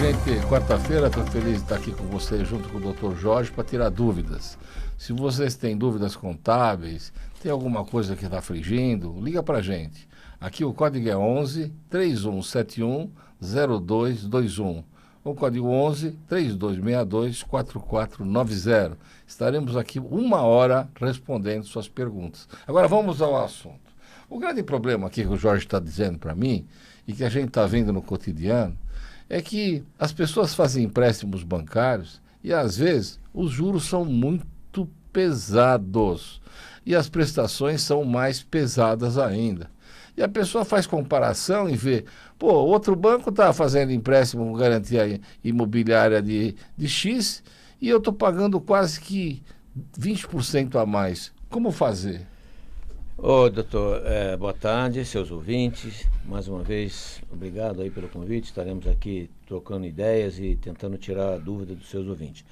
gente, quarta-feira, estou feliz de estar aqui com você, junto com o Dr. Jorge, para tirar dúvidas. Se vocês têm dúvidas contábeis, tem alguma coisa que está afligindo, liga para a gente. Aqui o código é 11 3171 0221. O código 11 3262 4490. Estaremos aqui 1 hora respondendo suas perguntas. Agora vamos ao assunto. O grande problema aqui que o Jorge está dizendo para mim, e que a gente está vendo no cotidiano, é que as pessoas fazem empréstimos bancários e às vezes os juros são muito pesados e as prestações são mais pesadas ainda. E a pessoa faz comparação e vê, pô, outro banco está fazendo empréstimo com garantia imobiliária de X e eu estou pagando quase que 20% a mais. Como fazer? Ô, doutor, boa tarde, seus ouvintes. Mais uma vez, obrigado aí pelo convite. Estaremos aqui trocando ideias e tentando tirar a dúvida dos seus ouvintes.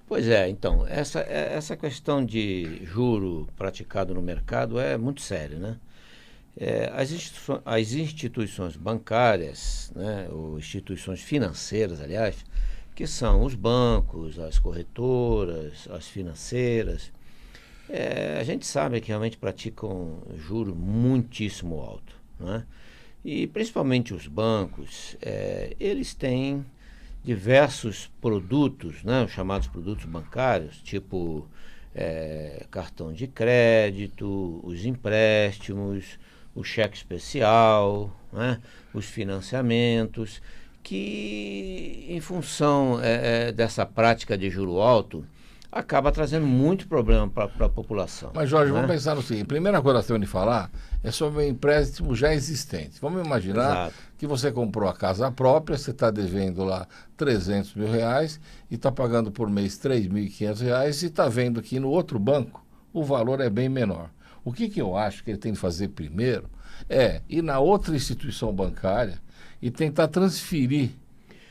Pois é, então, essa questão de juro praticado no mercado é muito séria, né? As instituições bancárias, né, ou instituições financeiras, aliás, que são os bancos, as corretoras, as financeiras, a gente sabe que realmente praticam juro muitíssimo alto, né? E principalmente os bancos, eles têm diversos produtos, né, os chamados produtos bancários, tipo cartão de crédito, os empréstimos, o cheque especial, né, os financiamentos, que em função dessa prática de juro alto, acaba trazendo muito problema para a população. Mas, Jorge, né? vamos pensar no seguinte. A primeira coisa que nós temos de falar é sobre um empréstimo já existente. Vamos imaginar que você comprou a casa própria, você está devendo lá R$300 mil e está pagando por mês R$3.500 e está vendo que no outro banco o valor é bem menor. O que eu acho que ele tem que fazer primeiro é ir na outra instituição bancária e tentar transferir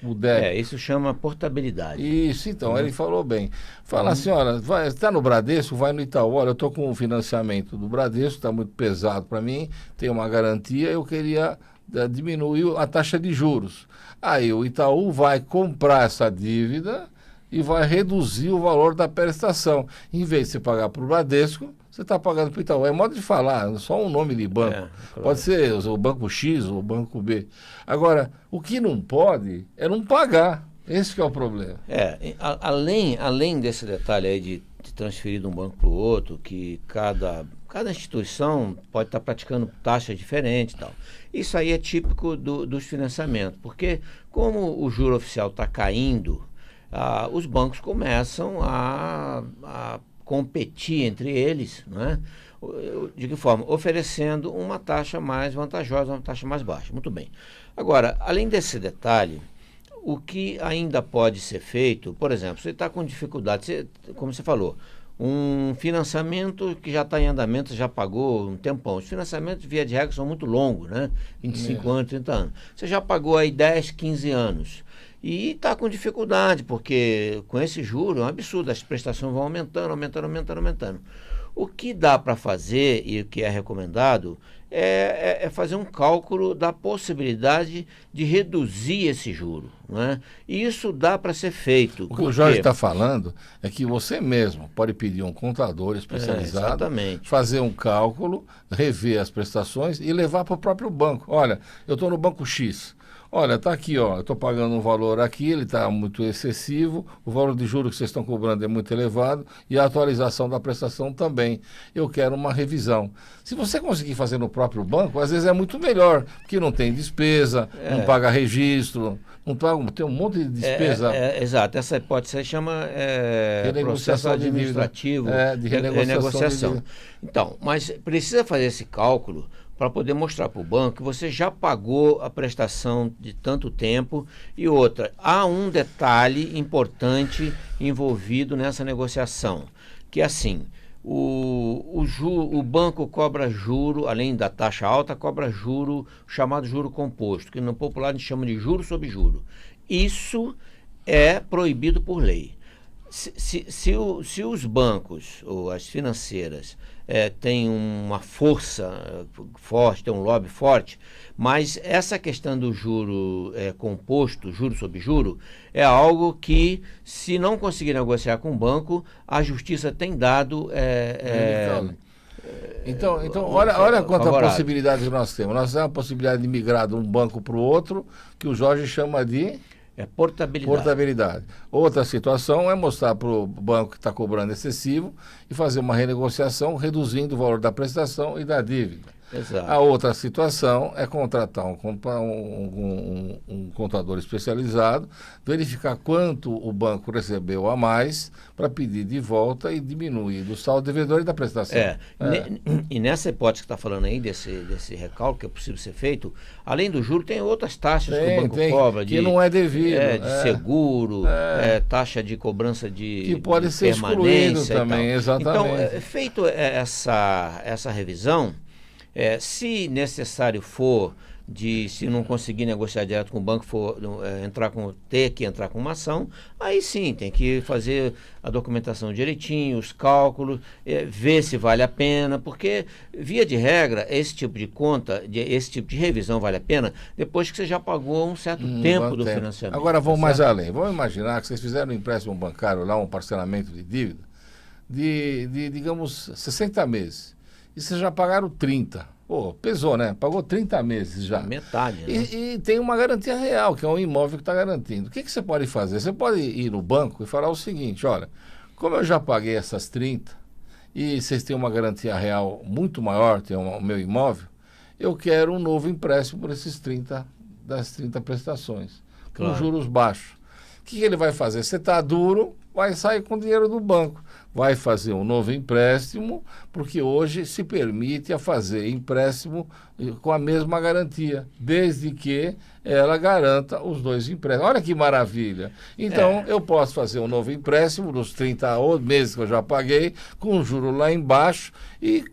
o débito. Isso chama portabilidade. Isso, então, ele falou bem. Fala assim, olha, está no Bradesco, vai no Itaú, olha, eu estou com o financiamento do Bradesco, está muito pesado para mim, tem uma garantia, eu queria diminuir a taxa de juros. Aí o Itaú vai comprar essa dívida e vai reduzir o valor da prestação. Em vez de você pagar para o Bradesco, você está pagando para o Itaú. É modo de falar, só um nome de banco. Claro. Pode ser o banco X ou o banco B. Agora, o que não pode é não pagar. Esse que é o problema. Além desse detalhe aí de transferir de um banco para o outro, que cada instituição pode estar praticando taxa diferente e tal. Isso aí é típico dos financiamentos, porque como o juro oficial está caindo, os bancos começam a competir entre eles, né? De que forma? Oferecendo uma taxa mais vantajosa, uma taxa mais baixa. Muito bem. Agora, além desse detalhe, o que ainda pode ser feito, por exemplo, você está com dificuldade, como você falou, um financiamento que já está em andamento, você já pagou um tempão. Os financiamentos, via de regra, são muito longos, né? 25 anos, 30 anos. Você já pagou aí 10, 15 anos. E está com dificuldade, porque com esse juro é um absurdo, as prestações vão aumentando. O que dá para fazer, e o que é recomendado, é fazer um cálculo da possibilidade de reduzir esse juro, né? E isso dá para ser feito. O que o Jorge está falando é que você mesmo pode pedir um contador especializado, fazer um cálculo, rever as prestações e levar para o próprio banco. Olha, eu estou no banco X. Olha, está aqui, ó, eu estou pagando um valor aqui, ele está muito excessivo, o valor de juros que vocês estão cobrando é muito elevado e a atualização da prestação também. Eu quero uma revisão. Se você conseguir fazer no próprio banco, às vezes é muito melhor, porque não tem despesa, não paga registro, não paga, tem um monte de despesa. Exato, essa hipótese chama processo administrativo de renegociação. Então, mas precisa fazer esse cálculo para poder mostrar para o banco que você já pagou a prestação de tanto tempo. E outra, há um detalhe importante envolvido nessa negociação, que é assim, o banco cobra juro, além da taxa alta, cobra juro, chamado juro composto, que no popular a gente chama de juro sobre juro. Isso é proibido por lei. Se os bancos ou as financeiras têm uma força forte, têm um lobby forte, mas essa questão do juro composto, juro sobre juro, é algo que, se não conseguir negociar com o banco, a justiça tem dado... Então, olha quanta possibilidade que nós temos. Nós temos a possibilidade de migrar de um banco para o outro, que o Jorge chama de... portabilidade. Outra situação é mostrar para o banco que está cobrando excessivo e fazer uma renegociação reduzindo o valor da prestação e da dívida. Exato. A outra situação é contratar um contador especializado, verificar quanto o banco recebeu a mais para pedir de volta e diminuir do saldo devedor e da prestação. E nessa hipótese que está falando aí, desse recálculo que é possível ser feito, além do juro, tem outras taxas que o banco cobra. Que não é devido. De seguro, taxa de cobrança que pode ser excluído também, exatamente. Então, feito essa revisão, se necessário for, se não conseguir negociar direto com o banco, ter que entrar com uma ação, aí sim, tem que fazer a documentação direitinho, os cálculos, ver se vale a pena, porque, via de regra, esse tipo de conta, esse tipo de revisão vale a pena depois que você já pagou um certo tempo do financiamento. Agora vamos mais além. Vamos imaginar que vocês fizeram um empréstimo bancário lá, um parcelamento de dívida, de digamos, 60 meses. E vocês já pagaram 30. Pô, pesou, né? Pagou 30 meses já. Metade, né? E tem uma garantia real, que é um imóvel que está garantindo. O que você pode fazer? Você pode ir no banco e falar o seguinte, olha, como eu já paguei essas 30 e vocês têm uma garantia real muito maior, tem o meu imóvel, eu quero um novo empréstimo por esses 30, das 30 prestações, com juros baixos. O que ele vai fazer? Você está duro, vai sair com dinheiro do banco. Vai fazer um novo empréstimo, porque hoje se permite fazer empréstimo com a mesma garantia, desde que ela garanta os dois empréstimos. Olha que maravilha! Então, eu posso fazer um novo empréstimo dos 30 meses que eu já paguei, com o juro lá embaixo e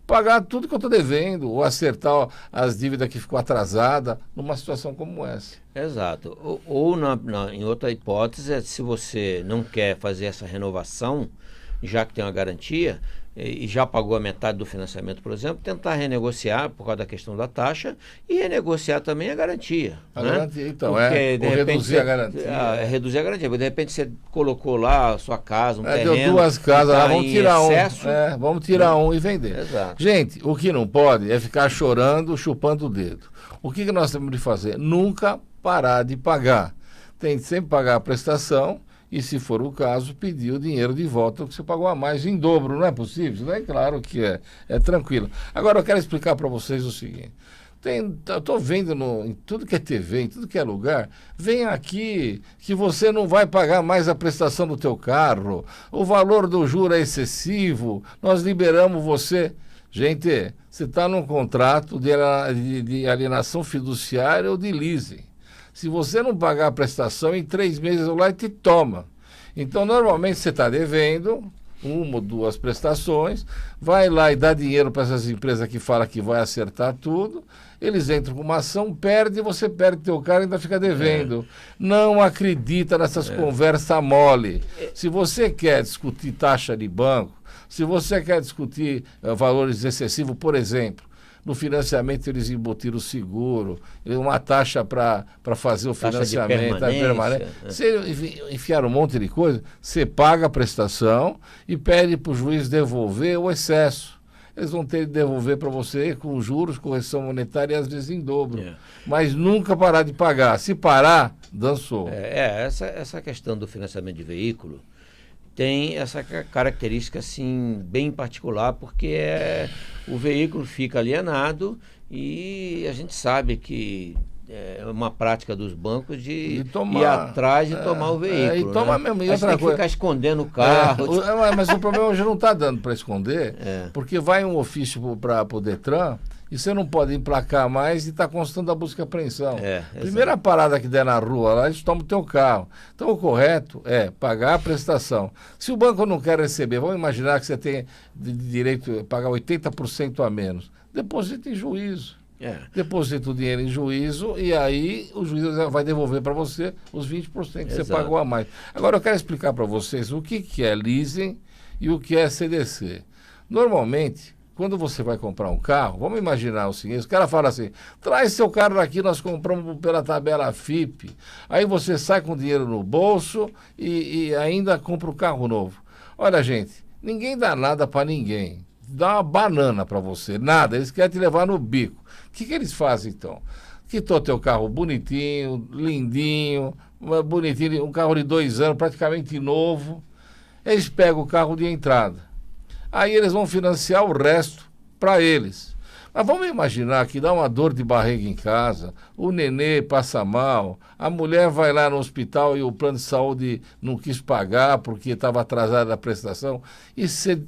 pagar tudo que eu estou devendo, ou acertar as dívidas que ficou atrasada numa situação como essa. Exato. Ou em outra hipótese, se você não quer fazer essa renovação, já que tem uma garantia, e já pagou a metade do financiamento, por exemplo, tentar renegociar por causa da questão da taxa e renegociar também a garantia. Garantia, então, porque, de repente, reduzir a garantia. Reduzir a garantia, porque de repente você colocou lá a sua casa, um terreno... Deu duas casas lá, vamos tirar excesso, vamos tirar um e vender. Exato. Gente, o que não pode é ficar chorando, chupando o dedo. O que nós temos de fazer? Nunca parar de pagar. Tem que sempre pagar a prestação, e, se for o caso, pedir o dinheiro de volta que você pagou a mais em dobro. Não é possível? Isso daí, claro que é tranquilo. Agora, eu quero explicar para vocês o seguinte. Eu estou vendo em tudo que é TV, em tudo que é lugar, vem aqui que você não vai pagar mais a prestação do teu carro, o valor do juro é excessivo, nós liberamos você. Gente, você está num contrato de alienação fiduciária ou de leasing. Se você não pagar a prestação, em 3 meses eu lá e te toma. Então, normalmente você está devendo 1 ou 2 prestações, vai lá e dá dinheiro para essas empresas que falam que vai acertar tudo, eles entram com uma ação, perde, você perde teu carro e ainda fica devendo. Não acredita nessas conversas mole. Se você quer discutir taxa de banco, se você quer discutir valores excessivos, por exemplo, no financiamento eles embutiram o seguro, uma taxa para fazer o financiamento, permanente. Você enfiar um monte de coisa, você paga a prestação e pede para o juiz devolver o excesso. Eles vão ter que devolver para você com juros, correção monetária e às vezes em dobro. Mas nunca parar de pagar. Se parar, dançou. Essa questão do financiamento de veículo tem essa característica assim bem particular, porque o veículo fica alienado e a gente sabe que é uma prática dos bancos de ir atrás de tomar o veículo. E toma mesmo. E outra tem que ficar escondendo o carro. Mas o problema hoje não está dando para esconder, porque vai um ofício para o Detran e você não pode emplacar mais e está constando a busca e apreensão. Primeira parada que der na rua lá, eles tomam o teu carro. Então o correto é pagar a prestação. Se o banco não quer receber, vamos imaginar que você tem direito a pagar 80% a menos. Deposita em juízo. deposita o dinheiro em juízo e aí o juiz vai devolver para você os 20% que você pagou a mais. Agora eu quero explicar para vocês o que é leasing e o que é CDC. Normalmente, quando você vai comprar um carro, vamos imaginar o seguinte, o cara fala assim, traz seu carro aqui, nós compramos pela tabela FIP. Aí você sai com dinheiro no bolso e ainda compra um carro novo. Olha, gente, ninguém dá nada para ninguém. Dá uma banana para você, nada. Eles querem te levar no bico. O que eles fazem, então? Quitou teu carro bonitinho, lindinho, um carro de 2 anos, praticamente novo. Eles pegam o carro de entrada. Aí eles vão financiar o resto para eles. Mas vamos imaginar que dá uma dor de barriga em casa, o nenê passa mal, a mulher vai lá no hospital e o plano de saúde não quis pagar porque estava atrasada a prestação, e você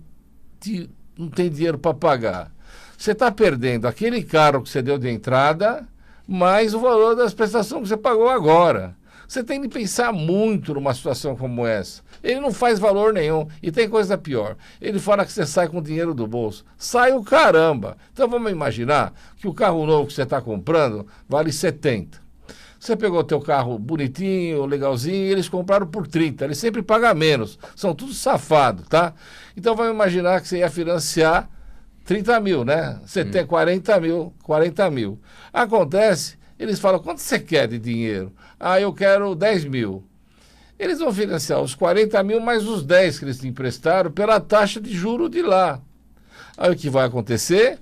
não tem dinheiro para pagar. Você está perdendo aquele carro que você deu de entrada, mais o valor das prestações que você pagou agora. Você tem que pensar muito numa situação como essa. Ele não faz valor nenhum. E tem coisa pior. Ele fala que você sai com dinheiro do bolso. Sai o caramba. Então vamos imaginar que o carro novo que você está comprando vale 70. Você pegou o teu carro bonitinho, legalzinho, e eles compraram por 30. Eles sempre pagam menos. São tudo safados, tá? Então vamos imaginar que você ia financiar 30 mil, né? Você tem 40 mil. Acontece, eles falam, quanto você quer de dinheiro? Ah, eu quero 10 mil. Eles vão financiar os 40 mil mais os 10 que eles te emprestaram pela taxa de juro de lá. Aí o que vai acontecer?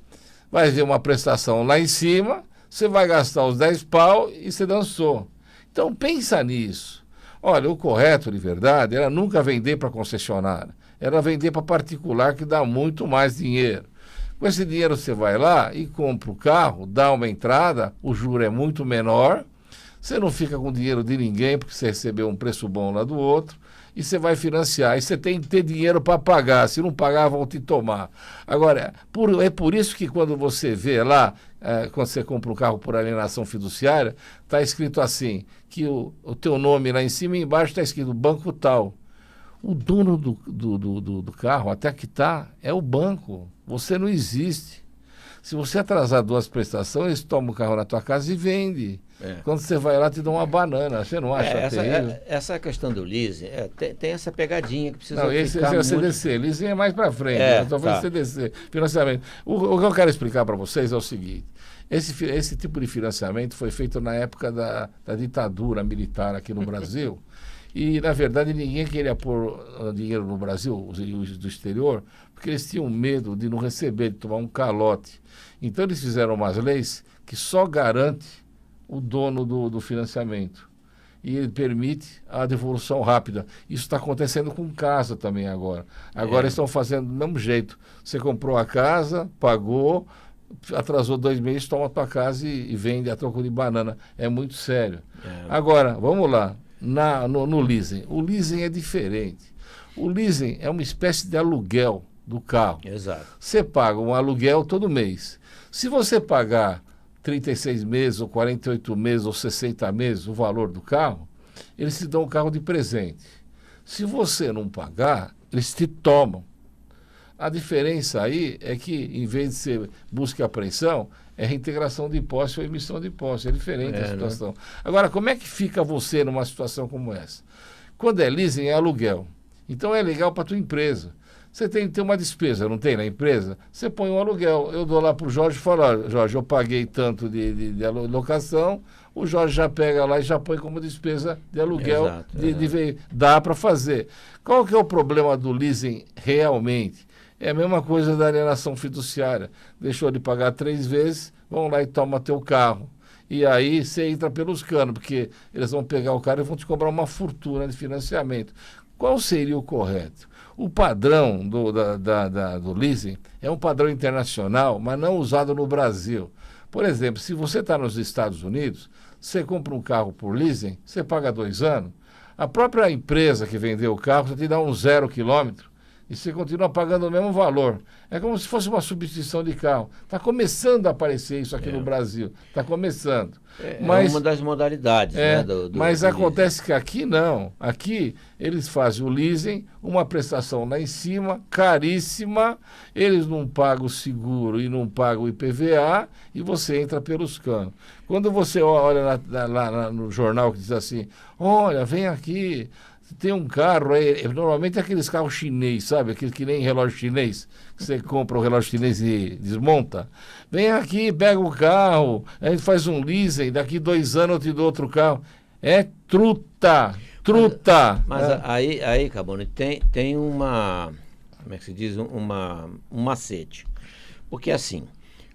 Vai vir uma prestação lá em cima, você vai gastar os 10 pau e você dançou. Então pensa nisso. Olha, o correto de verdade era nunca vender para concessionária. Era vender para particular que dá muito mais dinheiro. Com esse dinheiro você vai lá e compra o carro, dá uma entrada, o juro é muito menor, você não fica com dinheiro de ninguém porque você recebeu um preço bom lá do outro e você vai financiar. E você tem que ter dinheiro para pagar, se não pagar vão te tomar. Agora, é por isso que quando você vê lá, quando você compra um carro por alienação fiduciária, está escrito assim, que o teu nome lá em cima e embaixo está escrito banco tal. O dono do carro, até que está, é o banco. Você não existe. Se você atrasar 2 prestações, eles tomam o carro na tua casa e vendem. Quando você vai lá, te dão uma banana. Você não acha terrível? Essa questão do leasing, tem essa pegadinha que precisa não, esse é o CDC. Leasing é mais para frente. Eu estou falando CDC, financiamento. O que eu quero explicar para vocês é o seguinte. Esse tipo de financiamento foi feito na época da ditadura militar aqui no Brasil. E, na verdade, ninguém queria pôr dinheiro no Brasil, os do exterior, porque eles tinham medo de não receber, de tomar um calote. Então, eles fizeram umas leis que só garante o dono do financiamento. E ele permite a devolução rápida. Isso está acontecendo com casa também agora. Agora eles estão fazendo do mesmo jeito. Você comprou a casa, pagou, atrasou 2 meses, toma a tua casa e vende a troco de banana. É muito sério. Agora, vamos lá. No leasing. O leasing é diferente. O leasing é uma espécie de aluguel do carro. Exato. Você paga um aluguel todo mês. Se você pagar 36 meses, ou 48 meses, ou 60 meses o valor do carro, eles te dão o carro de presente. Se você não pagar, eles te tomam. A diferença aí é que, em vez de ser busca e apreensão, é reintegração de posse ou emissão de posse. É diferente a situação. Né? Agora, como é que fica você numa situação como essa? Quando é leasing, é aluguel. Então, é legal para a tua empresa. Você tem que ter uma despesa, não tem na empresa? Você põe um aluguel. Eu dou lá para o Jorge e falo, olha, Jorge, eu paguei tanto de locação, o Jorge já pega lá e já põe como despesa de aluguel. Exato, dá para fazer. Qual que é o problema do leasing realmente? É a mesma coisa da alienação fiduciária. Deixou de pagar 3 vezes, vão lá e toma teu carro. E aí você entra pelos canos, porque eles vão pegar o carro e vão te cobrar uma fortuna de financiamento. Qual seria o correto? O padrão do leasing é um padrão internacional, mas não usado no Brasil. Por exemplo, se você está nos Estados Unidos, você compra um carro por leasing, você paga 2 anos, a própria empresa que vendeu o carro, você te dá um 0 quilômetro, e você continua pagando o mesmo valor. É como se fosse uma substituição de carro. Está começando a aparecer isso aqui no Brasil. Está começando. Mas, uma das modalidades, né? Mas acontece que aqui não. Aqui eles fazem o leasing, uma prestação lá em cima, caríssima, eles não pagam o seguro e não pagam o IPVA e você entra pelos canos. Quando você olha lá no jornal que diz assim, olha, vem aqui, tem um carro aí, normalmente é aqueles carros chinês, sabe? Aquele que nem relógio chinês, que você compra o relógio chinês e desmonta. Vem aqui, pega o carro, a gente faz um leasing, daqui 2 anos eu te dou outro carro. É truta, truta. Mas aí, Caboni, tem uma, como é que se diz, um macete. Porque assim,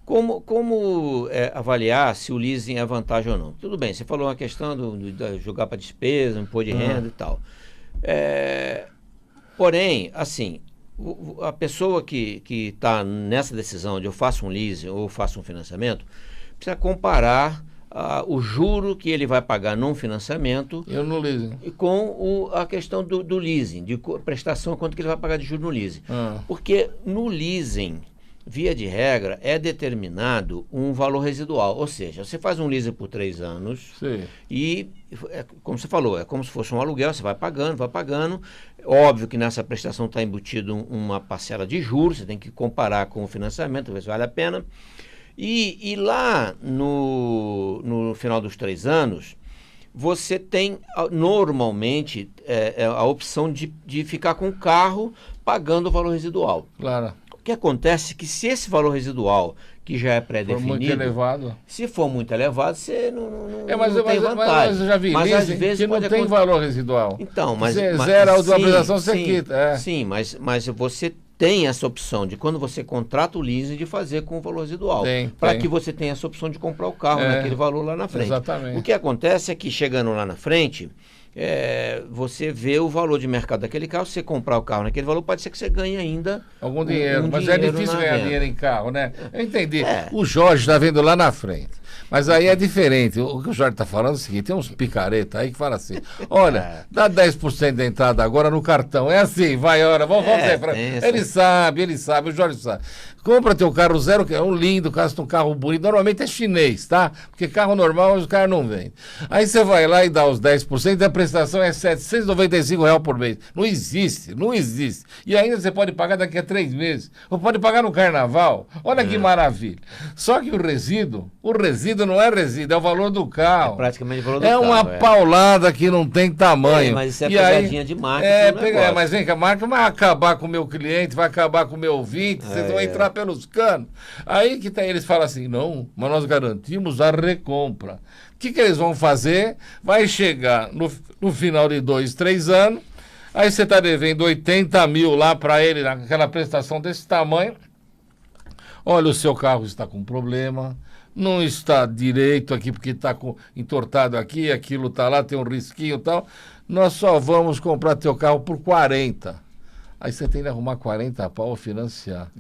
como avaliar se o leasing é vantagem ou não? Tudo bem, você falou uma questão de jogar para despesa, impor de renda e tal. Porém, assim, a pessoa que está nessa decisão de eu faço um leasing ou faço um financiamento, precisa comparar o juro que ele vai pagar num financiamento com a questão do leasing, de prestação, quanto que ele vai pagar de juro no leasing. Porque no leasing, via de regra, é determinado um valor residual. Ou seja, você faz um leasing por 3 anos e, como você falou, é como se fosse um aluguel, você vai pagando. Óbvio que nessa prestação está embutido uma parcela de juros, você tem que comparar com o financiamento, ver se vale a pena. E lá no final dos 3 anos, você tem normalmente a opção de ficar com o carro pagando o valor residual. Claro. O que acontece é que se esse valor residual, que já é pré-definido, muito elevado. Se for muito elevado, você não tem vantagem. Mas eu já vi às vezes que não tem valor residual. Então, você zera a autorização, você quita. Sim, mas você tem essa opção de, quando você contrata o leasing, de fazer com o valor residual. Para que você tenha essa opção de comprar o carro naquele valor lá na frente. Exatamente. O que acontece é que, chegando lá na frente, você vê o valor de mercado daquele carro, se você comprar o carro naquele valor, pode ser que você ganhe ainda algum dinheiro. Mas é difícil ganhar dinheiro em carro, né? Eu entendi. O Jorge está vendo lá na frente. Mas aí é diferente. O que o Jorge está falando é o seguinte: tem uns picareta aí que fala assim: olha, dá 10% da entrada agora no cartão. É assim, vai, vamos ver. Ele sabe, o Jorge sabe. Compra teu carro zero, que é um lindo, um carro bonito. Normalmente é chinês, tá? Porque carro normal os caras não vendem. Aí você vai lá e dá os 10%, a prestação é R$ 795 por mês. Não existe. E ainda você pode pagar daqui a 3 meses. Ou pode pagar no carnaval. Olha que maravilha. Só que o resíduo não é resíduo, é o valor do carro. É praticamente o valor do carro. É uma paulada que não tem tamanho. Mas isso é pegadinha de marketing. Mas vem cá, a marca vai acabar com o meu cliente, vai acabar com o meu ouvinte, vocês vão entrar pelos canos. Aí que eles falam assim, não, mas nós garantimos a recompra. O que eles vão fazer? Vai chegar no final de 2, 3 anos, aí você está devendo 80 mil lá para ele, naquela prestação desse tamanho. Olha, o seu carro está com problema, não está direito aqui porque está entortado aqui, aquilo está lá, tem um risquinho e tal. Nós só vamos comprar teu carro por 40. Aí você tem que arrumar 40 pau ou financiar.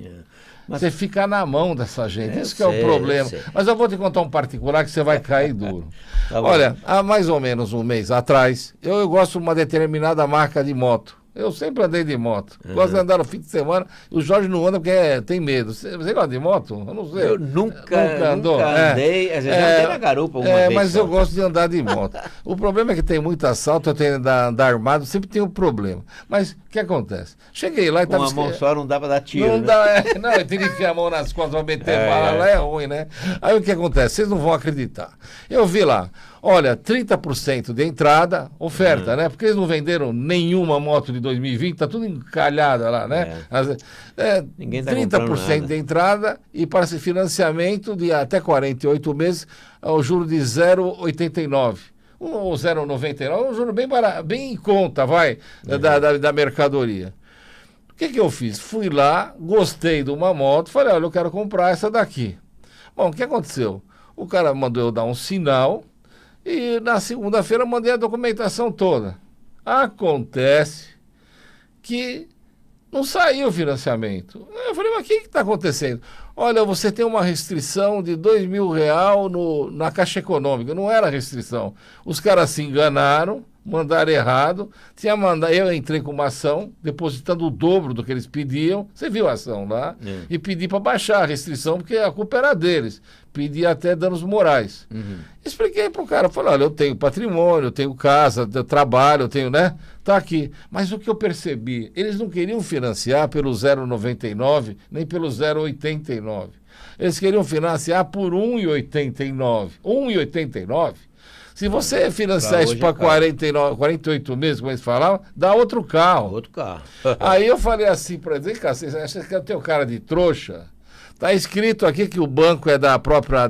Mas você fica na mão dessa gente, isso que é o problema. Mas eu vou te contar um particular que você vai cair duro. Olha, há mais ou menos um mês atrás, eu gosto de uma determinada marca de moto. Eu sempre andei de moto. Gosto de andar no fim de semana. O Jorge não anda porque tem medo. Você gosta de moto? Eu não sei. Eu nunca andei. Às vezes eu andei na garupa uma vez. Mas eu gosto de andar de moto. O problema é que tem muito assalto, eu tenho que andar armado, sempre tem um problema. Mas o que acontece? Cheguei lá e estava... Com uma mão só não dá para dar tiro. Não dá, não, eu tenho que enfiar a mão nas costas para meter bala lá, é ruim, né? Aí o que acontece? Vocês não vão acreditar. Eu vi lá, olha, 30% de entrada, oferta, né? Porque eles não venderam nenhuma moto de 2020, tá tudo encalhada lá, né? 30% de entrada e para esse financiamento de até 48 meses, ao juro de 0,89. Ou 0,99, um juro bem em conta, da mercadoria. O que eu fiz? Fui lá, gostei de uma moto, falei, olha, eu quero comprar essa daqui. Bom, o que aconteceu? O cara mandou eu dar um sinal e na segunda-feira eu mandei a documentação toda. Acontece que não saiu o financiamento. Eu falei, mas o que está acontecendo? Olha, você tem uma restrição de R$2.000 na Caixa Econômica. Não era restrição. Os caras se enganaram, mandaram errado, eu entrei com uma ação, depositando o dobro do que eles pediam, você viu a ação lá, e pedi para baixar a restrição, porque a culpa era deles, pedi até danos morais. Expliquei para o cara, falei, olha, eu tenho patrimônio, eu tenho casa, eu trabalho, eu tenho, né, tá aqui. Mas o que eu percebi, eles não queriam financiar pelo 0,99, nem pelo 0,89. Eles queriam financiar por 1,89. 1,89. Se você financiar isso para 48 meses, como eles falavam, dá outro carro. Outro carro. Aí eu falei assim para eles, vem cá, você acha que eu tenho cara de trouxa? Está escrito aqui que o banco é da própria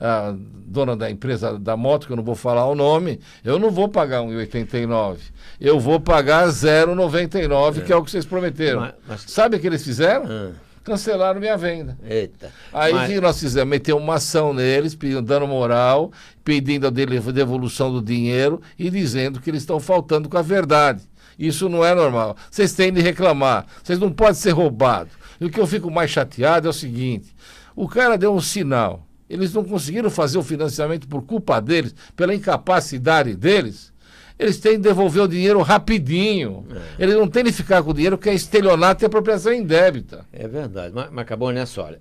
a dona da empresa da moto, que eu não vou falar o nome, eu não vou pagar 1,89. Eu vou pagar 0,99, que é o que vocês prometeram. Sabe o que eles fizeram? Cancelaram minha venda. Eita. Aí o que nós fizemos? Meter uma ação neles, pedindo dano moral, pedindo a devolução do dinheiro e dizendo que eles estão faltando com a verdade. Isso não é normal. Vocês têm de reclamar. Vocês não podem ser roubados. E o que eu fico mais chateado é o seguinte: o cara deu um sinal. Eles não conseguiram fazer o financiamento por culpa deles, pela incapacidade deles. Eles têm de devolver o dinheiro rapidinho. Eles não têm de ficar com o dinheiro, que é estelionato e apropriação indébita. É verdade. Mas acabou nessa hora.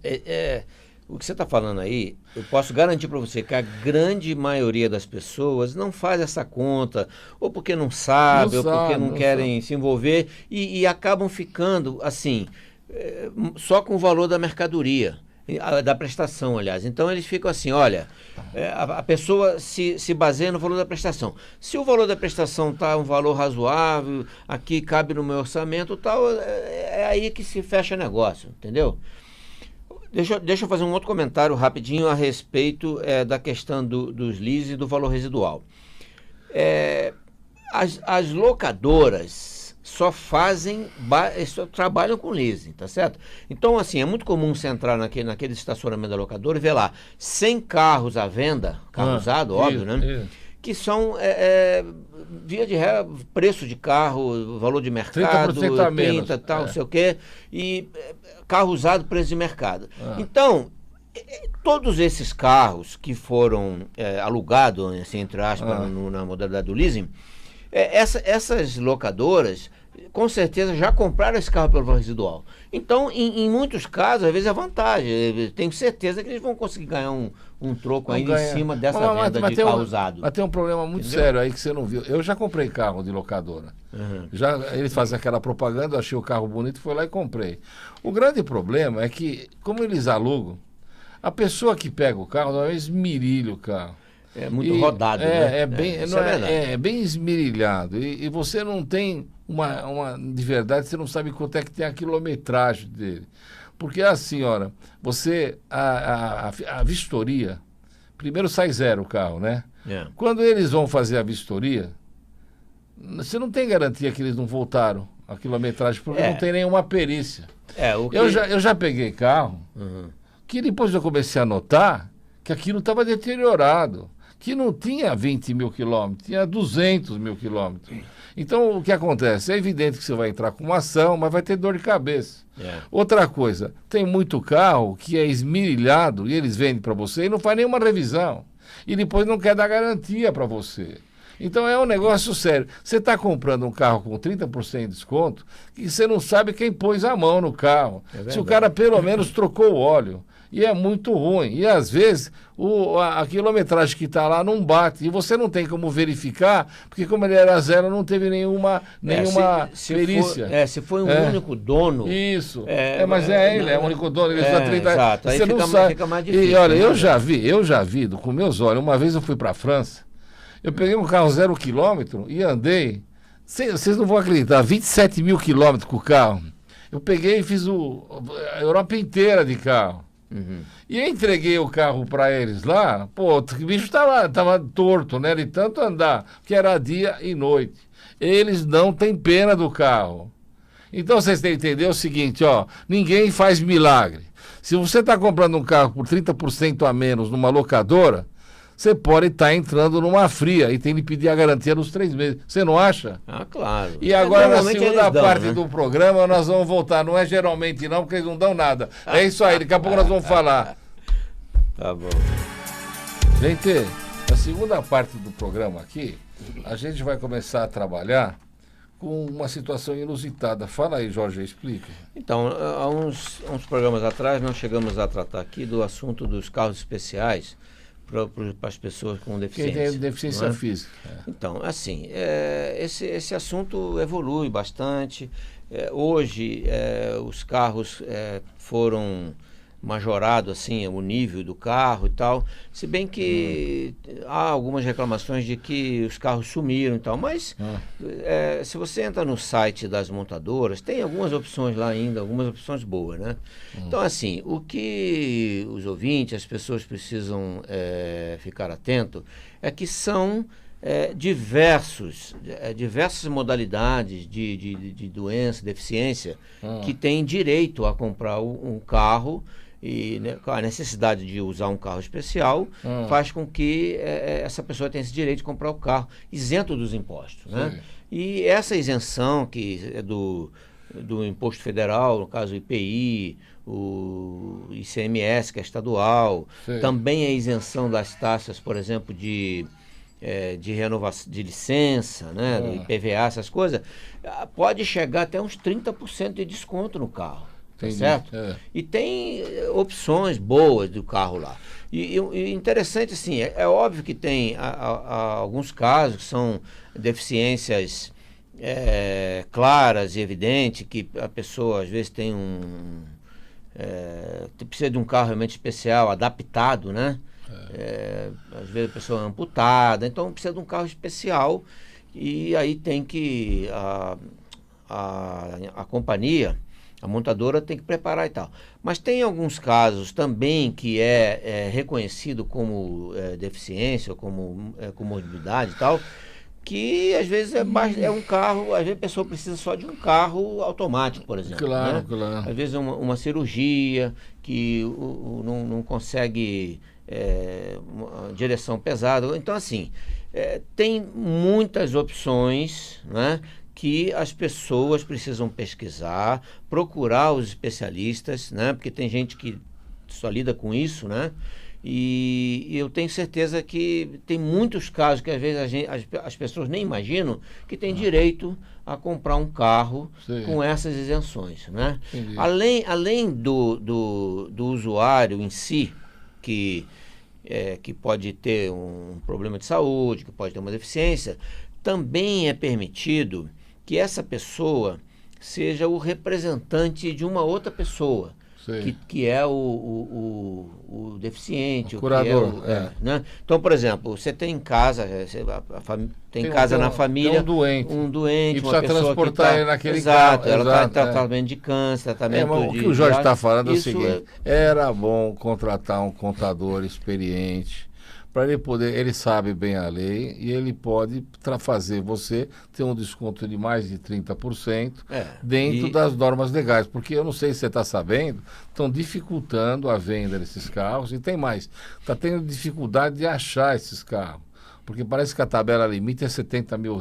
O que você está falando aí, eu posso garantir para você que a grande maioria das pessoas não faz essa conta, ou porque não sabe, ou porque não querem se envolver, e acabam ficando, assim, só com o valor da mercadoria. Da prestação, aliás. Então eles ficam assim, olha, a pessoa se baseia no valor da prestação. Se o valor da prestação está um valor razoável, aqui cabe no meu orçamento, tal, é aí que se fecha negócio, entendeu? Deixa eu fazer um outro comentário rapidinho a respeito da questão dos leases e do valor residual. As locadoras só trabalham com leasing, tá certo? Então, assim, é muito comum você entrar naquele estacionamento da locadora e ver lá 100 carros à venda, carro usado, óbvio, né? Que são, via de regra, preço de carro, valor de mercado, 30, tal, não sei o quê, e carro usado, preço de mercado. Então, todos esses carros que foram alugados, assim, entre aspas, na modalidade do leasing, essas locadoras com certeza já compraram esse carro pelo valor residual. Então, em muitos casos, às vezes é vantagem. Tenho certeza que eles vão conseguir ganhar um troco ainda em cima dessa venda de carro usado. Mas tem um problema muito sério aí que você não viu. Eu já comprei carro de locadora. Eles fazem aquela propaganda, eu achei o carro bonito, fui lá e comprei. O grande problema é que, como eles alugam, a pessoa que pega o carro, não é esmirilha o carro. É muito rodado, né? É bem esmirilhado. E você não tem de verdade, você não sabe quanto é que tem a quilometragem dele. Porque assim, olha, a vistoria, primeiro sai zero o carro, né? Quando eles vão fazer a vistoria, você não tem garantia que eles não voltaram a quilometragem, porque não tem nenhuma perícia. Eu já peguei carro que depois eu comecei a notar que aquilo estava deteriorado, que não tinha 20 mil quilômetros, tinha 200 mil quilômetros. Então, o que acontece? É evidente que você vai entrar com uma ação, mas vai ter dor de cabeça. Outra coisa, tem muito carro que é esmirilhado e eles vendem para você e não faz nenhuma revisão. E depois não quer dar garantia para você. Então é um negócio sério. Você está comprando um carro com 30% de desconto e você não sabe quem pôs a mão no carro. Se o cara pelo menos trocou o óleo. E é muito ruim. E às vezes a quilometragem que está lá não bate. E você não tem como verificar, porque como ele era zero, não teve nenhuma perícia. Se foi um único dono. Isso. Mas ele é o único dono. Ele está 30 exato. Aí fica mais difícil. E olha, eu já vi com meus olhos. Uma vez eu fui para a França, eu peguei um carro 0 quilômetro e andei. Vocês não vão acreditar, 27 mil quilômetros com o carro. Eu peguei e fiz a Europa inteira de carro. E eu entreguei o carro para eles lá, o bicho tava torto, né? De tanto andar, que era dia e noite. Eles não têm pena do carro. Então vocês têm que entender o seguinte, ninguém faz milagre. Se você está comprando um carro por 30% a menos numa locadora, você pode estar entrando numa fria e tem que pedir a garantia nos 3 meses. Você não acha? Claro. E agora, na segunda parte do programa, nós vamos voltar. Não é geralmente não, porque eles não dão nada. É isso aí, daqui a pouco nós vamos falar. Tá bom. Gente, na segunda parte do programa aqui, a gente vai começar a trabalhar com uma situação inusitada. Fala aí, Jorge, explica. Então, há uns programas atrás, nós chegamos a tratar aqui do assunto dos carros especiais para as pessoas com deficiência. Quem tem deficiência física. Então, assim, esse assunto evolui bastante. Hoje, os carros foram majorado assim o nível do carro e tal, se bem que há algumas reclamações de que os carros sumiram e tal, mas se você entra no site das montadoras, tem algumas opções lá ainda, algumas opções boas, né? Então, assim, o que os ouvintes, as pessoas precisam ficar atento é que são diversas modalidades de doença, deficiência, que têm direito a comprar um carro. E, né, a necessidade de usar um carro especial faz com que essa pessoa tenha esse direito de comprar o carro isento dos impostos, né? E essa isenção que é do imposto federal, no caso o IPI, o ICMS, que é estadual, também a isenção das taxas, por exemplo, de renovação de licença, né, do IPVA, essas coisas, pode chegar até uns 30% de desconto no carro. Certo? E tem opções boas do carro lá. E interessante, assim, é óbvio que tem alguns casos que são deficiências claras e evidentes, que a pessoa às vezes tem precisa de um carro realmente especial, adaptado, né? Às vezes a pessoa é amputada, então precisa de um carro especial, e aí tem que a companhia, a montadora tem que preparar e tal. Mas tem alguns casos também que é reconhecido como deficiência, como comorbidade e tal, que às vezes é um carro, às vezes a pessoa precisa só de um carro automático, por exemplo. Claro, né? claro. Às vezes uma cirurgia que não consegue uma direção pesada. Então, assim, tem muitas opções, né, que as pessoas precisam pesquisar, procurar os especialistas, né? Porque tem gente que só lida com isso, né? E eu tenho certeza que tem muitos casos que às vezes as pessoas nem imaginam que tem direito a comprar um carro com essas isenções, né? Além do usuário em si, que pode ter um problema de saúde, que pode ter uma deficiência, também é permitido que essa pessoa seja o representante de uma outra pessoa, que é o deficiente, o curador. Né? Então, por exemplo, você tem em casa, tem casa na família, um doente, e uma precisa pessoa transportar que ele naquele exato, carro. Ela está tratamento de câncer, tratamento mas o que o Jorge está falando é o seguinte: era bom contratar um contador experiente, para ele poder, ele sabe bem a lei e ele pode fazer você ter um desconto de mais de 30% dentro das normas legais, porque eu não sei se você está sabendo, estão dificultando a venda desses carros, e tem mais, está tendo dificuldade de achar esses carros, porque parece que a tabela limite é R$70 mil,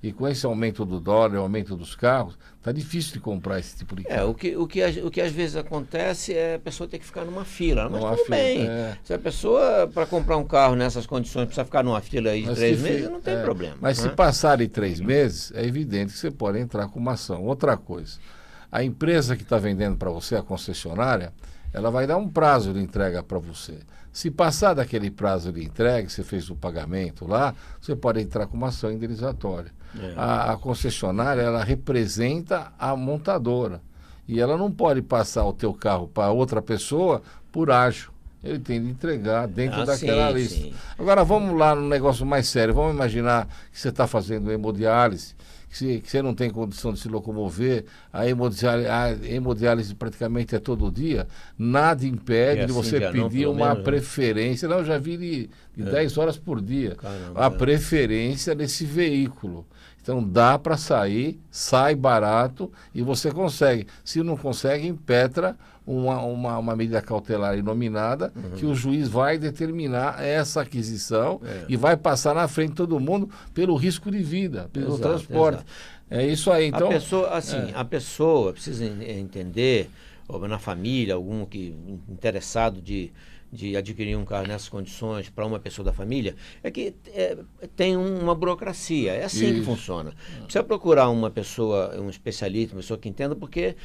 e com esse aumento do dólar, o aumento dos carros, está difícil de comprar esse tipo de carro. O que às vezes acontece é a pessoa ter que ficar numa fila, mas tudo bem. Se a pessoa, para comprar um carro nessas condições, precisa ficar numa fila aí de 3 meses, não tem problema. Mas se passarem 3 meses, é evidente que você pode entrar com uma ação. Outra coisa, a empresa que está vendendo para você, a concessionária, ela vai dar um prazo de entrega para você. Se passar daquele prazo de entrega, você fez o pagamento lá, você pode entrar com uma ação indenizatória. A concessionária, ela representa a montadora. E ela não pode passar o teu carro para outra pessoa por ágio. Ele tem de entregar dentro daquela lista. Sim. Agora vamos lá no negócio mais sério. Vamos imaginar que você está fazendo hemodiálise, que você não tem condição de se locomover, a hemodiálise praticamente é todo dia, nada impede de você pedir uma preferência. Não, eu já vi de 10 horas por dia. Caramba, a preferência desse veículo. Então dá para sair, sai barato e você consegue. Se não consegue, impetra uma medida cautelar inominada, que o juiz vai determinar essa aquisição e vai passar na frente de todo mundo pelo risco de vida, pelo transporte. Exato. É isso aí. Então, a pessoa precisa entender, ou na família, algum interessado de de adquirir um carro nessas condições para uma pessoa da família, é que tem uma burocracia. É assim que funciona. Precisa procurar uma pessoa, um especialista, uma pessoa que entenda, porque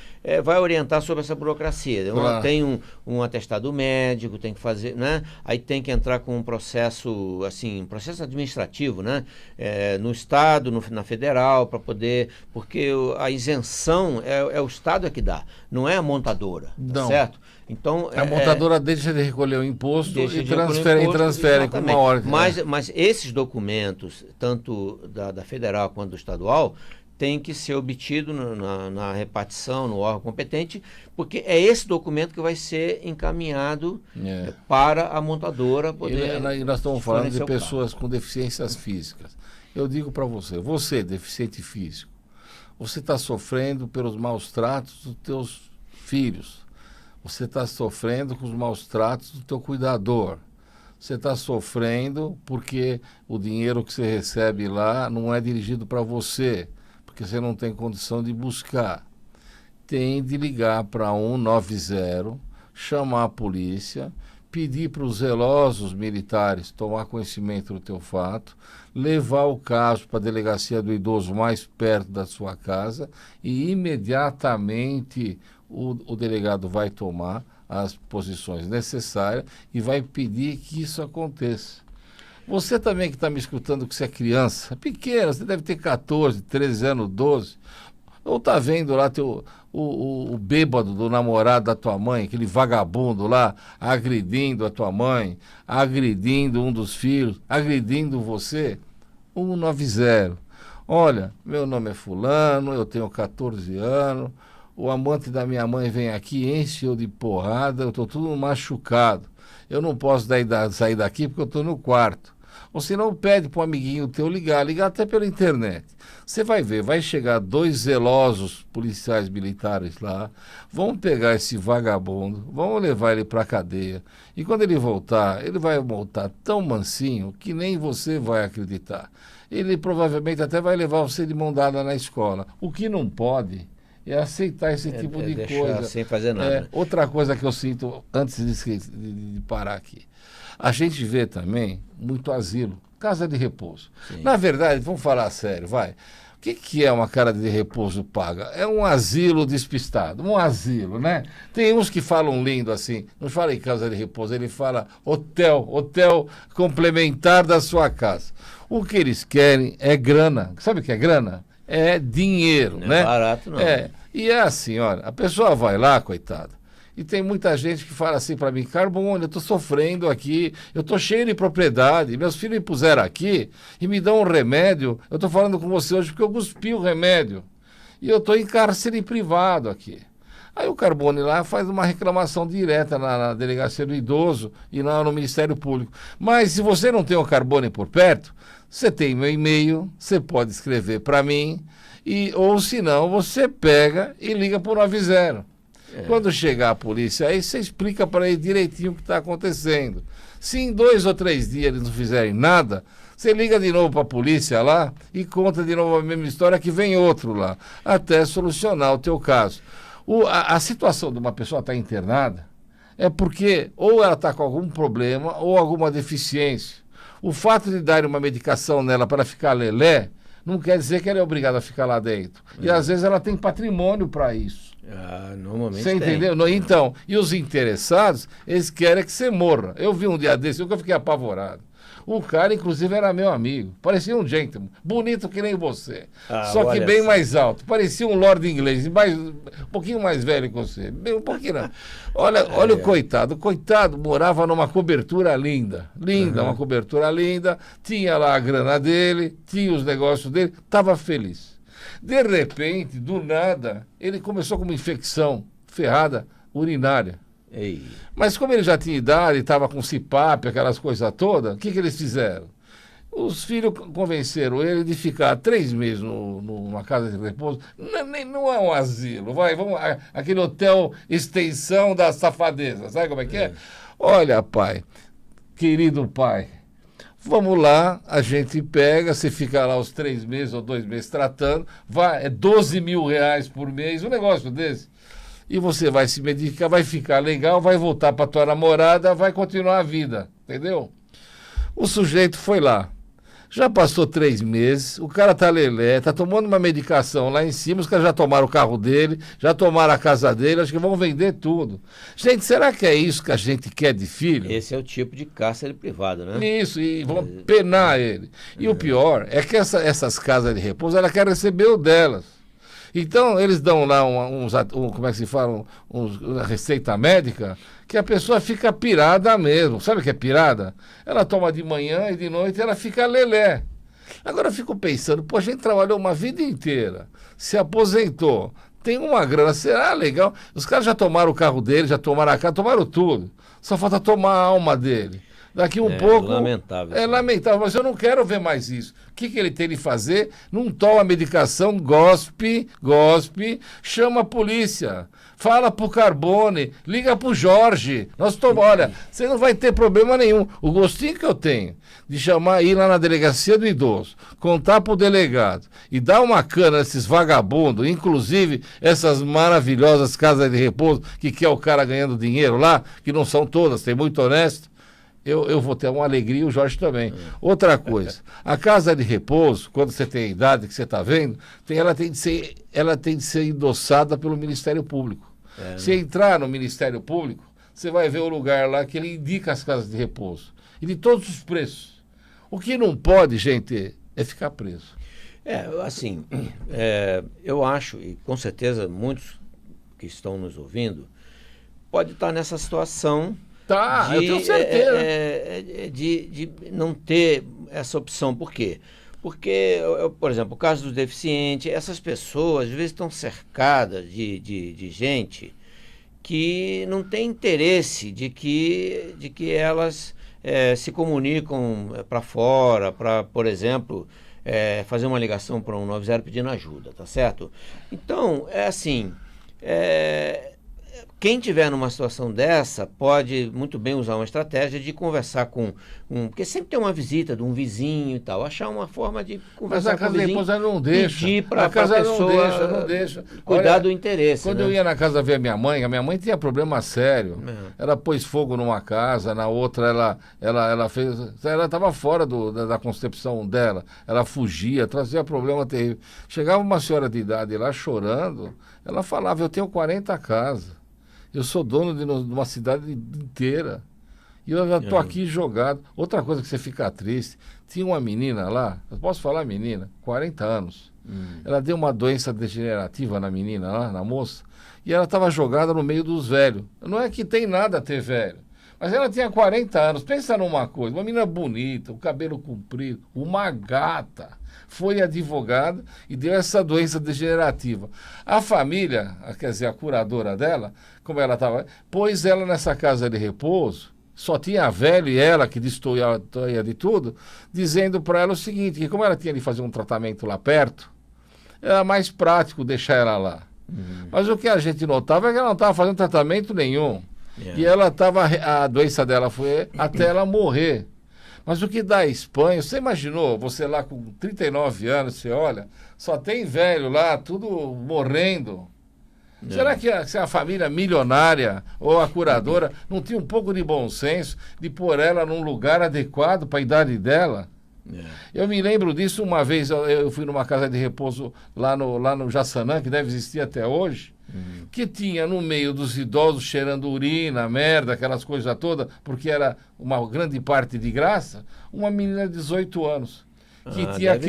vai orientar sobre essa burocracia. Claro. Tem um atestado médico, tem que fazer, né? Aí tem que entrar com um processo, assim, processo administrativo, né? No Estado, na Federal, para poder... Porque a isenção é o Estado que dá, não é a montadora, tá certo? Então, a montadora deixa de recolher o imposto e transfere com uma ordem. Mas esses documentos, tanto da federal quanto do estadual, tem que ser obtido na repartição, no órgão competente, porque é esse documento que vai ser encaminhado para a montadora poder... E nós estamos falando de pessoas com deficiências físicas. Eu digo para você, deficiente físico, você está sofrendo pelos maus tratos dos teus filhos. Você está sofrendo com os maus tratos do teu cuidador. Você está sofrendo porque o dinheiro que você recebe lá não é dirigido para você, porque você não tem condição de buscar. Tem de ligar para 190, chamar a polícia, pedir para os zelosos militares tomar conhecimento do teu fato, levar o caso para a delegacia do idoso mais perto da sua casa e imediatamente o delegado vai tomar as posições necessárias e vai pedir que isso aconteça. Você também que está me escutando, que você é criança, pequena, você deve ter 14, 13 anos, 12, ou está vendo lá o bêbado do namorado da tua mãe, aquele vagabundo lá, agredindo a tua mãe, agredindo um dos filhos, agredindo você, 190. Olha, meu nome é fulano, eu tenho 14 anos, o amante da minha mãe vem aqui, enche eu de porrada, eu estou tudo machucado. Eu não posso sair daqui porque eu estou no quarto. Ou se não, pede para um amiguinho teu ligar até pela internet. Você vai ver, vai chegar 2 zelosos policiais militares lá, vão pegar esse vagabundo, vão levar ele para a cadeia. E quando ele vai voltar tão mansinho que nem você vai acreditar. Ele provavelmente até vai levar você de mão dada na escola. O que não pode é aceitar esse tipo de coisa. Sem fazer nada. Outra coisa que eu sinto, antes de parar aqui, a gente vê também muito asilo, casa de repouso. Sim. Na verdade, vamos falar sério, vai. O que é uma casa de repouso paga? É um asilo despistado, um asilo, né? Tem uns que falam lindo assim, não fala em casa de repouso, ele fala hotel complementar da sua casa. O que eles querem é grana. Sabe o que é grana? É dinheiro, não né? É barato, não. E é assim, olha, a pessoa vai lá, coitada, e tem muita gente que fala assim para mim, Carbone, eu estou sofrendo aqui, eu estou cheio de propriedade, meus filhos me puseram aqui e me dão um remédio, eu estou falando com você hoje porque eu cuspi o remédio, e eu estou em cárcere privado aqui. Aí o Carbone lá faz uma reclamação direta na delegacia do idoso e lá no Ministério Público. Mas se você não tem o Carbone por perto, você tem meu e-mail, você pode escrever para mim, ou se não, você pega e liga para o 90. Quando chegar a polícia, aí você explica para ele direitinho o que está acontecendo. Se em 2 ou 3 dias eles não fizerem nada, você liga de novo para a polícia lá e conta de novo a mesma história que vem outro lá, até solucionar o teu caso. A situação de uma pessoa estar internada é porque ou ela está com algum problema ou alguma deficiência. O fato de dar uma medicação nela para ficar lelé não quer dizer que ela é obrigada a ficar lá dentro. E às vezes ela tem patrimônio para isso. Normalmente você entendeu? Então, e os interessados, eles querem que você morra. Eu vi um dia desse, eu fiquei apavorado. O cara, inclusive, era meu amigo. Parecia um gentleman. Bonito que nem você. Só que bem mais alto. Parecia um lord inglês. Um pouquinho mais velho que você. Um pouquinho não. Olha o coitado. O coitado morava numa cobertura linda. Uma cobertura linda. Tinha lá a grana dele. Tinha os negócios dele. Estava feliz. De repente, do nada, ele começou com uma infecção ferrada urinária. Ei. Mas como ele já tinha idade, estava com CPAP, aquelas coisas todas, o que eles fizeram? Os filhos convenceram ele de ficar 3 meses numa casa de repouso. Não é um asilo, aquele hotel extensão da safadeza, sabe como é que é? Olha, pai, querido pai, vamos lá, a gente pega, você fica lá os 3 meses ou 2 meses tratando, é 12 mil reais por mês, um negócio desse. e você vai se medicar, vai ficar legal, vai voltar para tua namorada, vai continuar a vida, entendeu? O sujeito foi lá. Já passou 3 meses, o cara tá lelé, tá tomando uma medicação lá em cima, os caras já tomaram o carro dele, já tomaram a casa dele, acho que vão vender tudo. Gente, será que é isso que a gente quer de filho? Esse é o tipo de cárcere privado, né? Isso, e vão penar ele. E o pior é que essas casas de repouso, ela quer receber o delas. Então, eles dão lá como é que se fala, uma receita médica, que a pessoa fica pirada mesmo. Sabe o que é pirada? Ela toma de manhã e de noite ela fica lelé. Agora eu fico pensando, pô, a gente trabalhou uma vida inteira, se aposentou, tem uma grana, será legal? Os caras já tomaram o carro dele, já tomaram a casa, tomaram tudo. Só falta tomar a alma dele. Daqui um pouco... Lamentável. É lamentável, mas eu não quero ver mais isso. O que ele tem de fazer? Não toma medicação, gospe, chama a polícia, fala pro Carbone, liga pro Jorge. Olha, você não vai ter problema nenhum. O gostinho que eu tenho de chamar, ir lá na delegacia do idoso, contar pro delegado e dar uma cana nesses vagabundos, inclusive essas maravilhosas casas de repouso que quer o cara ganhando dinheiro lá, que não são todas, tem muito honesto. Eu vou ter uma alegria e o Jorge também. Outra coisa, a casa de repouso, quando você tem a idade que você está vendo, ela tem de ser endossada pelo Ministério Público. Se entrar no Ministério Público, você vai ver o lugar lá que ele indica as casas de repouso. E de todos os preços. O que não pode, gente, é ficar preso. Eu acho, e com certeza muitos que estão nos ouvindo, pode estar nessa situação... eu tenho certeza. De não ter essa opção. Por quê? Porque, por exemplo, o caso do deficiente, essas pessoas às vezes estão cercadas de gente que não tem interesse de que elas se comunicam para fora, para, por exemplo, fazer uma ligação para um 90 pedindo ajuda, tá certo? Então, quem tiver numa situação dessa pode muito bem usar uma estratégia de conversar com porque sempre tem uma visita de um vizinho e tal, achar uma forma de conversar com o vizinho. Mas a casa não deixa. Pedir para a pessoa não deixa. Cuidar Olha, do interesse. Quando eu ia na casa ver a minha mãe tinha problema sério. Ela pôs fogo numa casa, na outra ela estava fora da concepção dela. Ela fugia, trazia problema terrível. Chegava uma senhora de idade lá chorando, ela falava, eu tenho 40 casas. Eu sou dono de uma cidade inteira. E eu já estou aqui jogado. Outra coisa que você fica triste, tinha uma menina lá, eu posso falar menina, 40 anos. Ela deu uma doença degenerativa na menina lá, na moça, e ela estava jogada no meio dos velhos. Não é que tem nada a ter velho, mas ela tinha 40 anos. Pensa numa coisa, uma menina bonita, o cabelo comprido, uma gata. Foi advogada e deu essa doença degenerativa. A família, quer dizer, a curadora dela, como ela estava, pôs ela nessa casa de repouso, só tinha a velha e ela que destoia de tudo, dizendo para ela o seguinte, que como ela tinha de fazer um tratamento lá perto, era mais prático deixar ela lá. Mas o que a gente notava é que ela não estava fazendo tratamento nenhum. E a doença dela foi até ela morrer. Mas o que dá a Espanha, você imaginou, você lá com 39 anos, você olha, só tem velho lá, tudo morrendo. Será que a família milionária ou a curadora não tinha um pouco de bom senso de pôr ela num lugar adequado para a idade dela? Eu me lembro disso uma vez, eu fui numa casa de repouso lá no Jaçanã, que deve existir até hoje, que tinha no meio dos idosos cheirando urina, merda, aquelas coisas todas, porque era uma grande parte de graça, uma menina de 18 anos, que tinha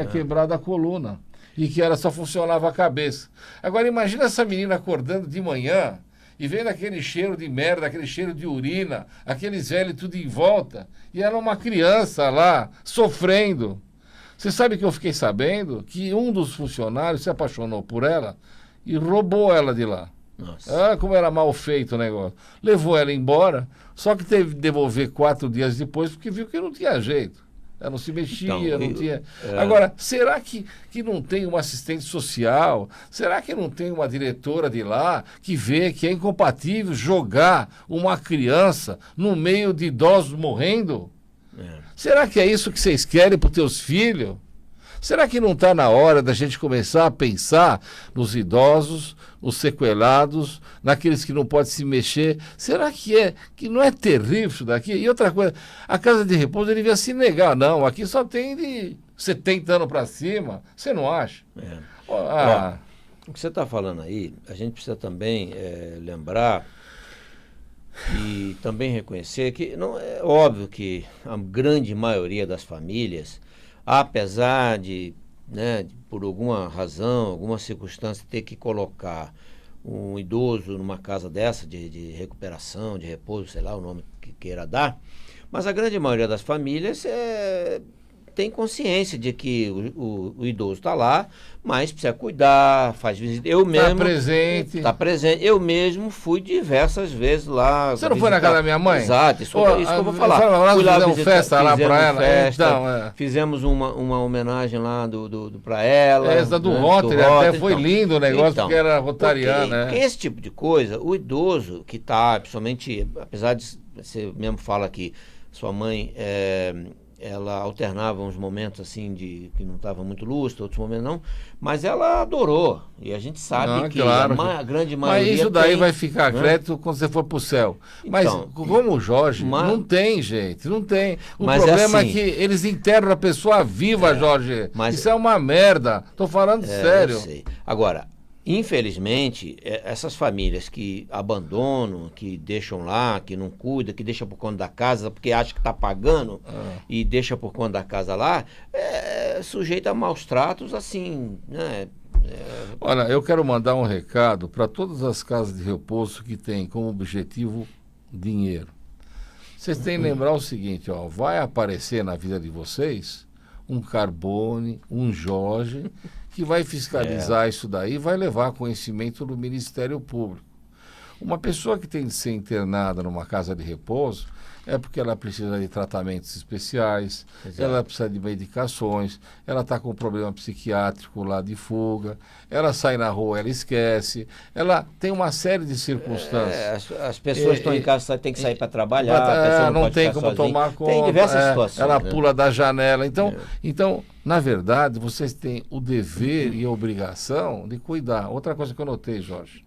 quebrado a coluna e que só funcionava a cabeça. Agora imagina essa menina acordando de manhã e vendo aquele cheiro de merda, aquele cheiro de urina, aqueles velhos tudo em volta, e ela uma criança lá, sofrendo. Você sabe que eu fiquei sabendo que um dos funcionários se apaixonou por ela e roubou ela de lá. Nossa. Como era mal feito o negócio. Levou ela embora, só que teve que devolver 4 dias depois, porque viu que não tinha jeito. Ela não se mexia, não tinha... Agora, será que não tem uma assistente social? Será que não tem uma diretora de lá que vê que é incompatível jogar uma criança no meio de idosos morrendo? Será que é isso que vocês querem para os teus filhos? Será que não está na hora da gente começar a pensar nos idosos, nos sequelados, naqueles que não podem se mexer? Será que não é terrível isso daqui? E outra coisa, a casa de repouso ele devia se negar. Não, aqui só tem de 70 anos para cima. Você não acha? Ó, o que você está falando aí, a gente precisa também lembrar e também reconhecer que não é óbvio que a grande maioria das famílias, apesar de, né, por alguma razão, alguma circunstância, ter que colocar um idoso numa casa dessa de recuperação, de repouso, sei lá o nome que queira dar, mas a grande maioria das famílias tem consciência de que o idoso está lá, mas precisa cuidar, faz visita. Eu mesmo... Está presente. Está presente. Eu mesmo fui diversas vezes lá. Você não foi na casa da minha mãe? Exato, isso que eu vou falar. Fui lá fizemos festa lá para ela. Festa, então, fizemos uma homenagem lá para ela. Essa do Rotary, até foi lindo o negócio, porque era rotariana. Porque esse tipo de coisa, o idoso que está, principalmente, apesar de você mesmo fala que sua mãe... ela alternava uns momentos assim de que não estava muito lúcido, outros momentos não, mas ela adorou. E a gente sabe que claro, a grande maioria. Mas isso daí vai ficar crédito quando você for para o céu. Mas Então, como o Jorge, não tem, gente, não tem. O problema é que eles enterram a pessoa viva, Jorge. Isso é uma merda. Tô falando sério. Eu sei. Agora, infelizmente, essas famílias que abandonam, que deixam lá, que não cuidam, que deixam por conta da casa, porque acha que está pagando e deixa por conta da casa lá, sujeita a maus tratos, assim, né? Olha, eu quero mandar um recado para todas as casas de repouso que têm como objetivo dinheiro. Vocês têm que lembrar o seguinte, ó, vai aparecer na vida de vocês um Carbone, um Jorge, que vai fiscalizar isso daí e vai levar conhecimento do Ministério Público. Uma pessoa que tem de ser internada numa casa de repouso é porque ela precisa de tratamentos especiais, ela precisa de medicações, ela está com um problema psiquiátrico lá de fuga, ela sai na rua, ela esquece, ela tem uma série de circunstâncias. As pessoas estão em casa, tem que sair para trabalhar, a pessoa não tem como sozinha. tomar conta, tem diversas situações. Ela pula da janela. Então, na verdade, vocês têm o dever e a obrigação de cuidar. Outra coisa que eu notei, Jorge,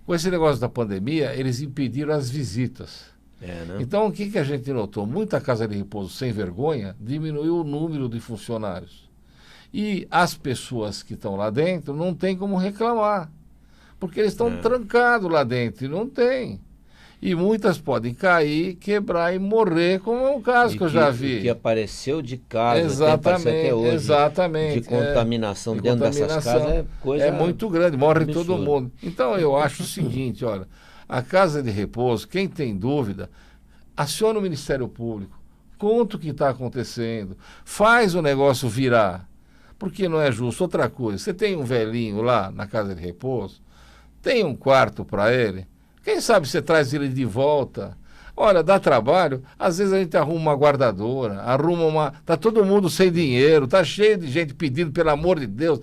com esse negócio da pandemia, eles impediram as visitas. Né? Então, o que a gente notou? Muita casa de repouso sem vergonha diminuiu o número de funcionários. E as pessoas que estão lá dentro não tem como reclamar, porque eles estão trancados lá dentro e não tem. E muitas podem cair, quebrar e morrer, como é um caso que eu já vi. Que apareceu de casa, exatamente, até hoje, exatamente, de contaminação dentro dessas casas, é muito grande, morre absurda. Todo mundo. Então eu acho o seguinte, olha, a casa de repouso, quem tem dúvida, aciona o Ministério Público, conta o que está acontecendo, faz o negócio virar, porque não é justo. Outra coisa, você tem um velhinho lá na casa de repouso, tem um quarto para ele, quem sabe você traz ele de volta. Olha, dá trabalho, às vezes a gente arruma uma guardadora, tá todo mundo sem dinheiro, tá cheio de gente pedindo, pelo amor de Deus,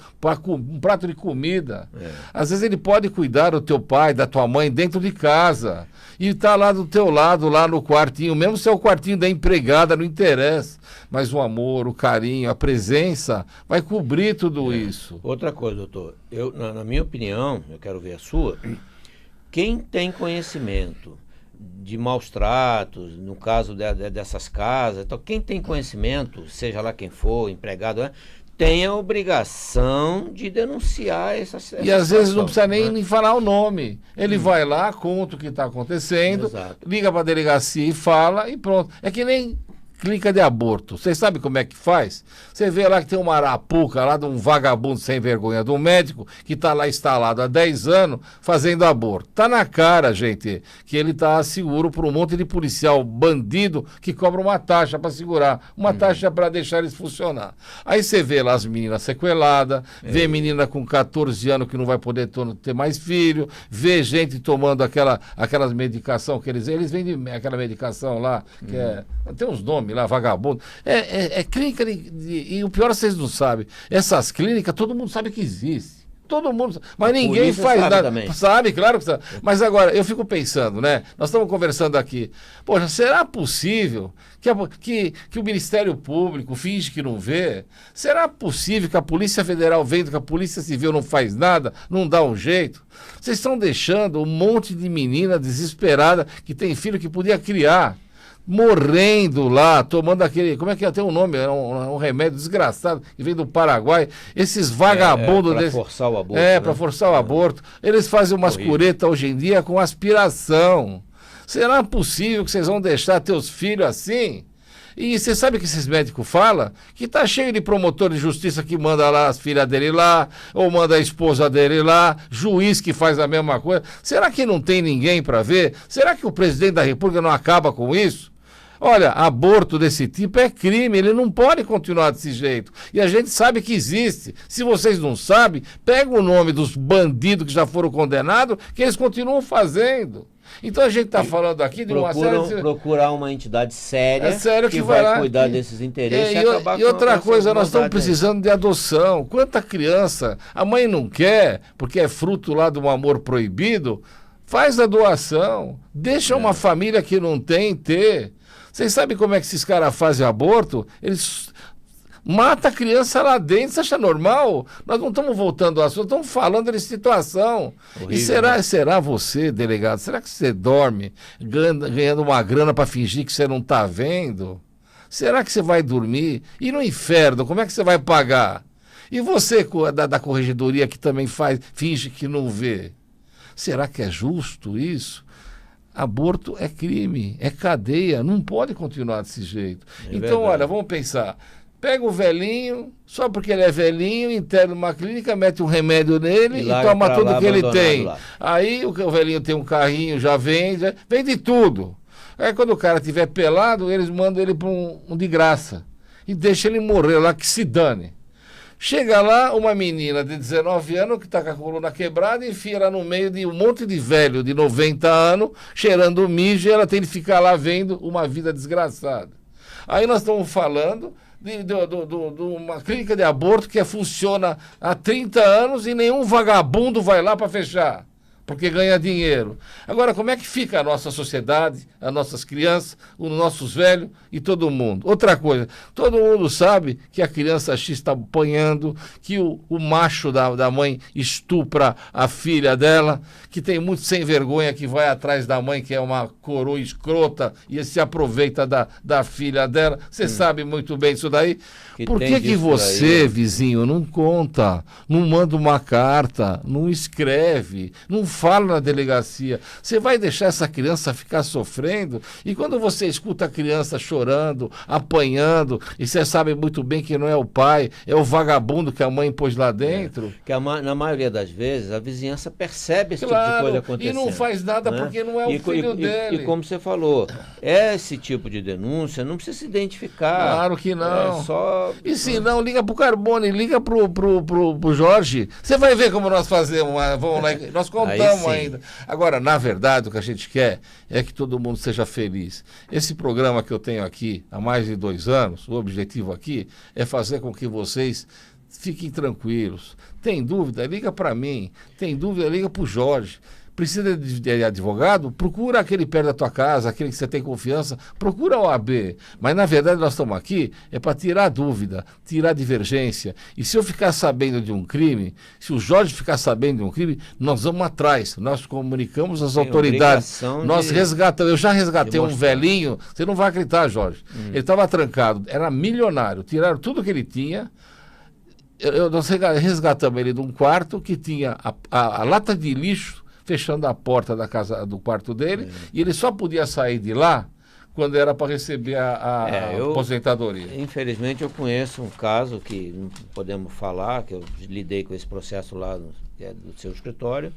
um prato de comida. Às vezes ele pode cuidar do teu pai, da tua mãe dentro de casa e tá lá do teu lado, lá no quartinho, mesmo se é o quartinho da empregada, não interessa, mas o amor, o carinho, a presença vai cobrir tudo isso. Outra coisa, doutor, na minha opinião, eu quero ver a sua, quem tem conhecimento de maus tratos, no caso dessas casas, então quem tem conhecimento, seja lá quem for, empregado, tem a obrigação de denunciar essa situação. E às vezes não precisa nem falar o nome. Ele vai lá, conta o que está acontecendo, liga para a delegacia e fala e pronto. É que nem clínica de aborto. Vocês sabem como é que faz? Você vê lá que tem uma arapuca lá de um vagabundo sem vergonha, de um médico que está lá instalado há 10 anos fazendo aborto. Tá na cara, gente, que ele está seguro por um monte de policial bandido que cobra uma taxa para segurar, uma taxa para deixar eles funcionar. Aí você vê lá as meninas sequeladas, vê menina com 14 anos que não vai poder ter mais filho, vê gente tomando aquelas medicação que eles vendem aquela medicação lá, que tem uns nomes lá, vagabundo. É clínica e o pior vocês não sabem. Essas clínicas, todo mundo sabe que existe. todo mundo. Mas ninguém faz nada. Também. Sabe, claro que sabe. Mas agora, eu fico pensando, né? Nós estamos conversando aqui. Poxa, será possível que o Ministério Público finge que não vê? Será possível que a Polícia Federal vendo que a Polícia Civil não faz nada, não dá um jeito? Vocês estão deixando um monte de menina desesperada que tem filho que podia criar, morrendo lá, tomando aquele, como é que tem um nome? É um remédio desgraçado que vem do Paraguai. Esses vagabundos para forçar o aborto. Para forçar o aborto. Eles fazem umas curetas hoje em dia com aspiração. Será possível que vocês vão deixar teus filhos assim? E você sabe o que esses médicos falam? Que tá cheio de promotor de justiça que manda lá as filhas dele lá, ou manda a esposa dele lá, juiz que faz a mesma coisa. Será que não tem ninguém para ver? Será que o presidente da República não acaba com isso? Olha, aborto desse tipo é crime, ele não pode continuar desse jeito. E a gente sabe que existe. Se vocês não sabem, pega o nome dos bandidos que já foram condenados, que eles continuam fazendo. Então a gente está falando aqui de uma série de... Procurar uma entidade séria, que vai cuidar desses interesses e acabar com outra coisa, nós estamos precisando de adoção. Quanta criança, a mãe não quer, porque é fruto lá de um amor proibido, faz a doação, deixa uma família que não tem ter. Vocês sabem como é que esses caras fazem aborto? Eles matam a criança lá dentro. Você acha normal? Nós não estamos voltando ao assunto, estamos falando de situação. Horrível, e será você, delegado, será que você dorme ganhando uma grana para fingir que você não está vendo? Será que você vai dormir? E no inferno, como é que você vai pagar? E você da corregedoria que também finge que não vê? Será que é justo isso? Aborto é crime, é cadeia, não pode continuar desse jeito. Então, verdade. Olha, vamos pensar. Pega o velhinho, só porque ele é velhinho, interna numa clínica, mete um remédio nele e toma tudo que ele tem. Lá. Aí o velhinho tem um carrinho, já vende tudo. Aí quando o cara estiver pelado, eles mandam ele para um de graça. E deixa ele morrer lá, que se dane. Chega lá uma menina de 19 anos que está com a coluna quebrada e enfia ela no meio de um monte de velho de 90 anos, cheirando mijo, e ela tem que ficar lá vendo uma vida desgraçada. Aí nós estamos falando de uma clínica de aborto que funciona há 30 anos e nenhum vagabundo vai lá para fechar, porque ganha dinheiro. Agora, como é que fica a nossa sociedade, as nossas crianças, os nossos velhos e todo mundo? Outra coisa, todo mundo sabe que a criança X está apanhando, que o macho da mãe estupra a filha dela, que tem muito sem vergonha que vai atrás da mãe, que é uma coroa escrota, e se aproveita da filha dela. Você sabe muito bem isso daí. Por que você, vizinho, não conta, não manda uma carta, não escreve, não fala na delegacia? Você vai deixar essa criança ficar sofrendo? E quando você escuta a criança chorando, apanhando, e você sabe muito bem que não é o pai, é o vagabundo que a mãe pôs lá dentro? Que na maioria das vezes a vizinhança percebe esse tipo de coisa acontecendo. E não faz nada, né? Porque não é o filho dele. E como você falou, esse tipo de denúncia não precisa se identificar. Claro que não. E se não, liga pro Carbone, liga pro Jorge. Você vai ver como nós fazemos. Vamos lá, nós contamos ainda. Agora, na verdade, o que a gente quer é que todo mundo seja feliz. Esse programa que eu tenho aqui há mais de 2 anos, o objetivo aqui é fazer com que vocês fiquem tranquilos. Tem dúvida? Liga para mim. Tem dúvida? Liga pro Jorge. Precisa de advogado? Procura aquele perto da tua casa, aquele que você tem confiança, procura a OAB. Mas, na verdade, nós estamos aqui para tirar dúvida, tirar divergência. E se eu ficar sabendo de um crime, se o Jorge ficar sabendo de um crime, nós vamos atrás, nós comunicamos às autoridades. Nós resgatamos. Eu já resgatei um velhinho, você não vai acreditar, Jorge. Ele estava trancado, era milionário, tiraram tudo que ele tinha. Nós resgatamos ele de um quarto que tinha a lata de lixo fechando a porta da casa, do quarto dele, e ele só podia sair de lá quando era para receber a aposentadoria. Infelizmente eu conheço um caso que não podemos falar, que eu lidei com esse processo lá do seu escritório,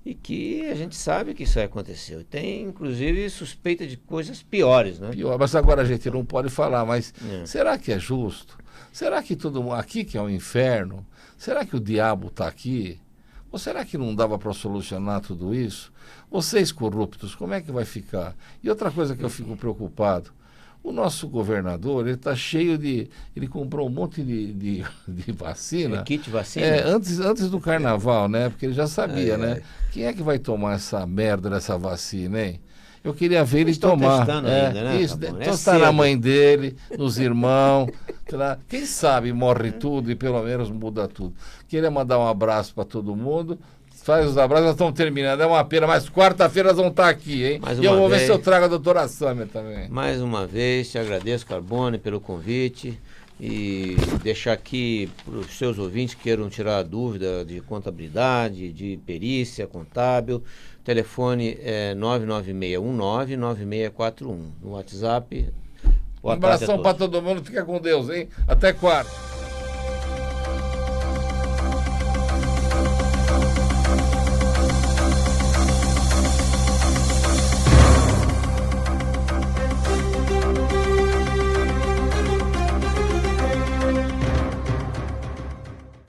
e que a gente sabe que isso aí aconteceu. Tem, inclusive, suspeita de coisas piores, né? Pior, mas agora a gente não pode falar, mas será que é justo? Será que todo mundo aqui que é um inferno? Será que o diabo está aqui? Ou será que não dava para solucionar tudo isso? Vocês corruptos, como é que vai ficar? E outra coisa que eu fico preocupado, O nosso governador, ele está cheio de... Ele comprou um monte de vacina. Kit vacina? Antes do carnaval, né? Porque ele já sabia, né? Quem é que vai tomar essa merda dessa vacina, hein? Eu queria ver ele tomar. Testando ainda, né? Isso, Tá bom. então está na mãe dele, nos irmãos. Quem sabe morre tudo e pelo menos muda tudo. Queria mandar um abraço para todo mundo. Faz os abraços, nós estamos terminando. É uma pena, mas quarta-feira nós vamos estar aqui, hein? E eu vou ver se eu trago a doutora Sâmia também. Mais uma vez, te agradeço, Carbone, pelo convite. E deixar aqui para os seus ouvintes que queiram tirar dúvida de contabilidade, de perícia contábil. O telefone é 99619-9641. No WhatsApp. Um abração para todo mundo. Fica com Deus, hein? Até quarta.